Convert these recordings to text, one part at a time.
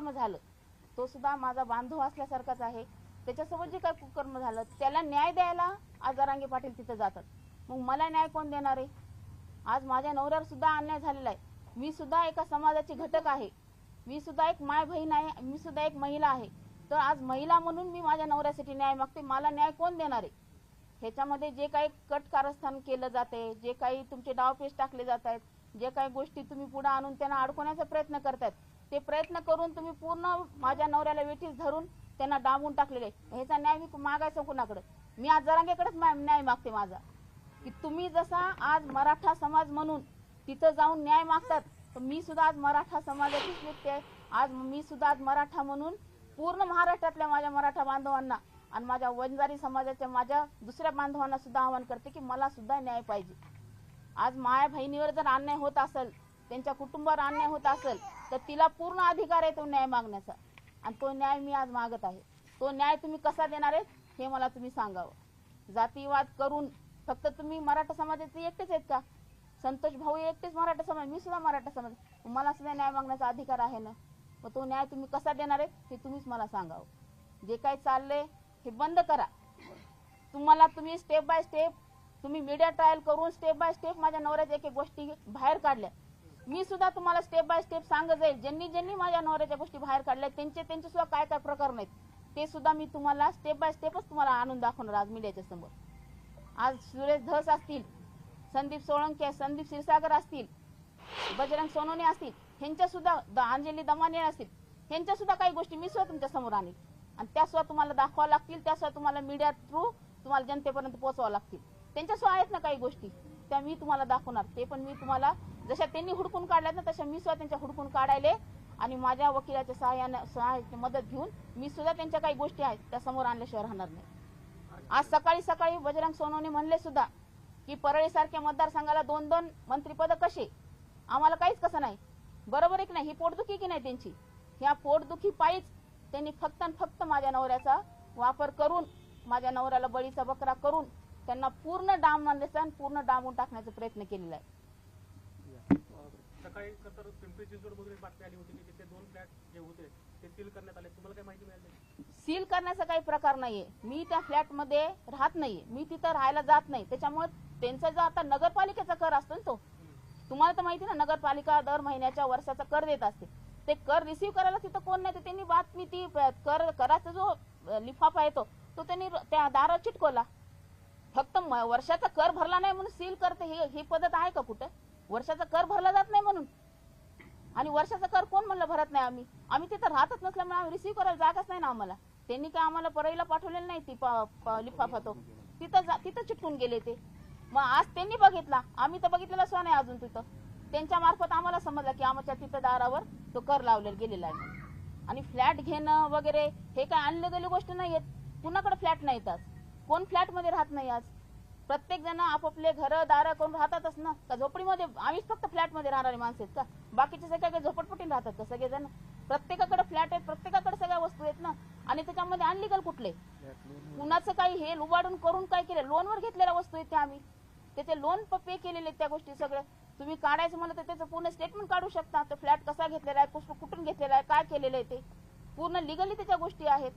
कुकर्म झालं तो सुद्धा माझा बांधव असल्यासारखाच आहे. त्याच्यासोबत जे काय कुकर्म झालं त्याला न्याय द्यायला आज जरांगे पाटील तिथे जातात. मग मला न्याय कोण देणार आहे? आज माझ्या नवऱ्यावर सुद्धा अन्याय झालेला आहे. मी सुद्धा एका समाजाची घटक आहे, मी सुद्धा एक माय बहीण आहे, मी सुद्धा एक महिला आहे. तर आज महिला म्हणून मी माझ्या नवऱ्यासाठी न्याय मागते. मला न्याय कोण देणार आहे? ह्याच्यामध्ये जे काही कट कारस्थान केलं जाते, जे काही तुमचे डावपेच टाकले जात आहेत, जे काही गोष्टी तुम्ही पुढे आणून त्यांना अडकवण्याचा प्रयत्न करतायत, ते प्रयत्न करून तुम्ही पूर्ण माझ्या नवऱ्याला वेठीस धरून त्यांना डांबून टाकलेले. ह्याचा न्याय मी मागायचा कुणाकडे? मी आज जरांगेकडेच न्याय मागते माझा, की तुम्ही जसा आज मराठा समाज म्हणून तिथं जाऊन न्याय मागतात, तर मी सुद्धा आज मराठा समाजाचीच व्यक्ती आहे. आज मी सुद्धा आज मराठा म्हणून पूर्ण महाराष्ट्रातल्या माझ्या मराठा बांधवांना आणि माझ्या वंजारी समाजाच्या माझ्या दुसऱ्या बांधवांना सुद्धा आवाहन करते की मला सुद्धा न्याय पाहिजे. आज माया बहिणीवर जर अन्याय होत असेल, त्यांच्या कुटुंबावर अन्याय होत असेल, तर तिला पूर्ण अधिकार आहे तो न्याय मागण्याचा, आणि तो न्याय मी आज मागत आहे. तो न्याय तुम्ही कसा देणार आहेत हे मला तुम्ही सांगावं. जातीवाद करून फक्त तुम्ही मराठा समाजाचे एकटेच आहेत का? संतोष भाऊ एकटेच मराठा समाज, मी सुद्धा मराठा समाज, मला सुद्धा न्याय मागण्याचा अधिकार आहे ना. मग तो न्याय तुम्ही कसा देणार आहेत हे तुम्हीच मला सांगावं. जे काही चाललंय हे बंद करा. तुम्ही स्टेप बाय स्टेप तुम्ही मीडिया ट्रायल करून स्टेप बाय स्टेप माझ्या नवऱ्याच्या एक गोष्टी बाहेर काढल्या. मी सुद्धा तुम्हाला स्टेप बाय स्टेप सांगत जाईल. ज्यांनी माझ्या नवऱ्याच्या गोष्टी बाहेर काढल्या त्यांचे सुद्धा काय काय प्रकरण आहेत ते सुद्धा मी तुम्हाला स्टेप बाय स्टेपच तुम्हाला आणून दाखवणार आज मीडियाच्या समोर. आज सुरेश धस असतील, संदीप सोळंके, संदीप क्षीरसागर असतील, बजरंग सोनवणे असतील, ह्यांच्या सुद्धा अंजली दमाने असतील, ह्यांच्या सुद्धा काही गोष्टी मी सुद्धा तुमच्या समोर आणीन आणि त्या सुद्धा तुम्हाला दाखवावं लागतील. त्या सुद्धा तुम्हाला मीडिया थ्रू तुम्हाला जनतेपर्यंत पोहोचवावं लागतील. त्यांच्या सुद्धा आहेत ना काही गोष्टी, त्या मी तुम्हाला दाखवणार. ते पण मी तुम्हाला जशा त्यांनी हुडकून काढल्यात ना तशा मी सुद्धा त्यांच्या हुडकून काढायले आणि माझ्या वकिलाच्या सहाय्याची मदत घेऊन मी सुद्धा त्यांच्या काही गोष्टी आहेत त्या समोर आणल्याशिवाय राहणार नाही. आज सकाळी बजरंग सोनवणे म्हणले सुद्धा की परळीसारख्या मतदारसंघाला 2-2 मंत्रिपद कसे? आम्हाला काहीच कसं नाही. बरोबर आहे की नाही? ही पोटदुखी की नाही त्यांची? ह्या पोटदुखी पायीच त्यांनी फक्त आणि फक्त माझ्या नवऱ्याचा वापर करून, माझ्या नवऱ्याला बळीचा बकरा करून त्यांना पूर्ण डांबून टाकण्याचा प्रयत्न केलेला आहे. सकाळी तर पिंपरी चिंचवडमधून बातमी आली होती की तिथे 2 फ्लॅट जे होते ते सील करण्यात आले. तुम्हाला काही माहिती मिळाली? सील करण्याचा काही प्रकार नाहीये. मी त्या फ्लॅटमध्ये राहत नाहीये, मी तिथं राहायला जात नाही. त्याच्यामुळे त्यांचा जो आता नगरपालिकेचा कर असतो ना, तो तुम्हाला तर माहिती ना, नगरपालिका दर महिन्याच्या वर्षाचा कर देत असते. ते कर रिसीव्ह करायला तिथं कोण नाही. त्यांनी बातमी ती कराचा जो लिफाफा आहे तो त्यांनी त्या दारावर चिटकवला. फक्त वर्षाचा कर भरला नाही म्हणून सील करते ही पद्धत आहे का कुठं? वर्षाचा कर भरला जात नाही म्हणून, आणि वर्षाचा कर कोण म्हणलं भरत नाही? आम्ही तिथं राहतच नसल्यामुळे आम्ही रिसीव्ह करायला जागाच नाही ना आम्हाला. त्यांनी काय आम्हाला परळीला पाठवलेलं नाही ती लिफाफा, तो तिथं चिटकून गेले ते. मग आज त्यांनी बघितला, आम्ही तर बघितलेला सुद्धा नाही अजून. तिथं त्यांच्या मार्फत आम्हाला समजलं की आमच्या तिथं दारावर तो कर लावलेला गेलेला आहे. आणि फ्लॅट घेणं वगैरे हे काय आणलं गेली गोष्ट नाहीये. कुणाकडे फ्लॅट नाहीत आज? कोण फ्लॅटमध्ये राहत नाही आज? प्रत्येक जण आपापले घर दार करून राहतातच ना. का झोपडीमध्ये आम्हीच फक्त फ्लॅटमध्ये राहणारी माणसं आहेत का? बाकीचे सगळे झोपडपट्टीने राहतात का सगळेजण? प्रत्येकाकडे फ्लॅट आहेत, प्रत्येकाकडे सगळ्या वस्तू आहेत ना. आणि त्याच्यामध्ये अनलिगल कुठले कुणाचं काही हे लुबाडून करून काय केलं? लोनवर घेतलेल्या वस्तू आहेत त्या, आम्ही त्याचे लोन पे केलेले त्या गोष्टी सगळ्या. तुम्ही काढायचं म्हणलं तर त्याचं पूर्ण स्टेटमेंट काढू शकता. तो फ्लॅट कसा घेतलेला आहे, कुठून घेतलेला आहे, काय केलेलं आहे, ते पूर्ण लिगली त्याच्या गोष्टी आहेत.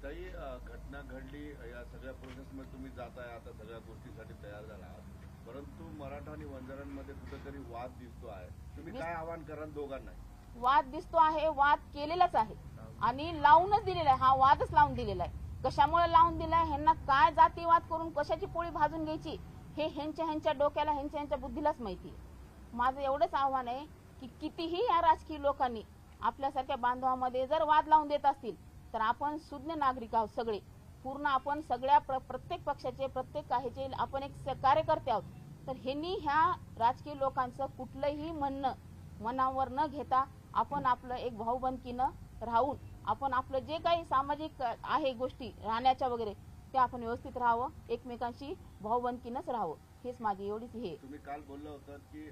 काही घटना घडली या सगळ्या प्रोसेसमध्ये तुम्ही जाताय, आता सगळ्या गोष्टीसाठी तयार झाला आहात, परंतु मराठा आणि वंजारांमध्ये कुठेतरी वाद दिसतो आहे. तुम्ही काय आवाहन कराल दोघांना? वाद दिसतो आहे, वाद केलेलाच आहे आणि लावूनच दिलेला आहे. हा वादच लावून दिलेला आहे. कशामुळे लावून दिलाय? ह्यांना काय जातीवाद करून कशाची पोळी भाजून घ्यायची हे ह्यांच्या डोक्याला, ह्यांच्या बुद्धीलाच माहिती आहे. माझं एवढंच आव्हान आहे की कितीही या राजकीय लोकांनी आपल्यासारख्या बांधवामध्ये जर वाद लावून देत असतील तर आपण सुज्ञ नागरिक आहोत सगळे. पूर्ण आपण सगळ्या प्रत्येक पक्षाचे, प्रत्येक काहीचे आपण एक कार्यकर्ते आहोत. तर ह्यांनी ह्या राजकीय लोकांचं कुठलंही म्हणणं मनावर न घेता आपण आपलं एक भाऊबंदकीनं राहून आपण आपलं जे काही सामाजिक आहे गोष्टी राहण्याच्या वगैरे ते आपण व्यवस्थित राहावं, एकमेकांशी भाऊबंदकीनंच राहावं. हेच माझी एवढीच हे. तुम्ही काल बोलला होता की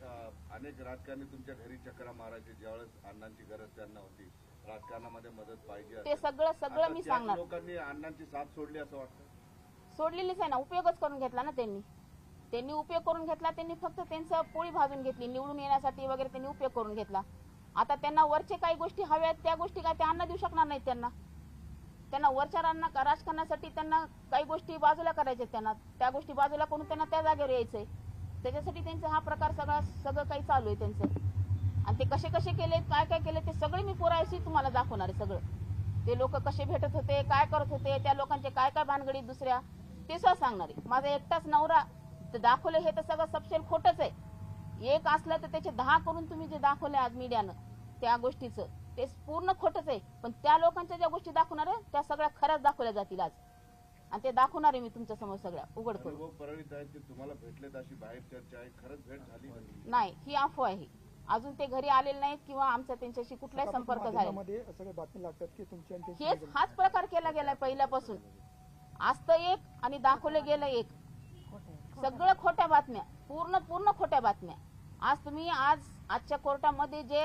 अनेक राजकारणी तुमच्या घरी चक्रा मारायचे ज्यावेळेस अण्णांची गरज त्यांना होती, राजकारणामध्ये मदत पाहिजे, ते सगळं मी सांगणार. लोकांनी अण्णांची साथ सोडली असं वाटतं? सोडलेलीच आहे ना, उपयोगच करून घेतला ना त्यांनी उपयोग करून घेतला. त्यांनी फक्त त्यांचं पोळी भाजून घेतली, निवडून येण्यासाठी वगैरे त्यांनी उपयोग करून घेतला. आता त्यांना वरचे काही गोष्टी हव्या आहेत, त्या गोष्टी काय ते अन्न देऊ शकणार नाहीत त्यांना वरच्या राजकारणासाठी त्यांना काही गोष्टी बाजूला करायच्या, त्यांना त्या गोष्टी बाजूला करून त्यांना त्या जागेवर यायचंय. त्याच्यासाठी त्यांचा हा प्रकार सगळं काही चालू आहे त्यांचं. आणि ते कसे कसे केले, काय काय केले, ते सगळे मी पुरायशी तुम्हाला दाखवणार आहे. सगळं ते लोक कसे भेटत होते, काय करत होते, त्या लोकांचे काय काय भानगडी दुसऱ्या, ते सगळं सांगणार आहे. माझा एकटाच नवरा ते दाखवले हे तर सगळं सपशेल खोटच आहे. एक असलं तर त्याचे 10 करून तुम्ही जे दाखवले आज मीडियानं त्या गोष्टीचं ते पूर्ण खोटच आहे. पण त्या लोकांच्या ज्या गोष्टी दाखवणार आहे त्या सगळ्या खऱ्याच दाखवल्या जातील आज, आणि ते दाखवणार आहे मी तुमच्या समोर सगळ्या उघड करून. अनुभव परळीत आहेत ते तुम्हाला भेटलेत अशी बाहेर चर्चा आहे, खरंच भेट झाली नाही, ही अफवा आहे. अजून ते घरी आलेले नाहीत किंवा आमचा त्यांच्याशी कुठलाही संपर्क झाला नाही. माध्यमामध्ये सगळे बातमी लागतात की तुमची आणि त्यांची हाच प्रकार केला गेलाय पहिल्यापासून. आज तर एक आणि दाखवलं गेलं एक. सगळं खोट्या बातम्या, पूर्ण खोट्या बातम्या. आज आजच्या कोर्टामध्ये जे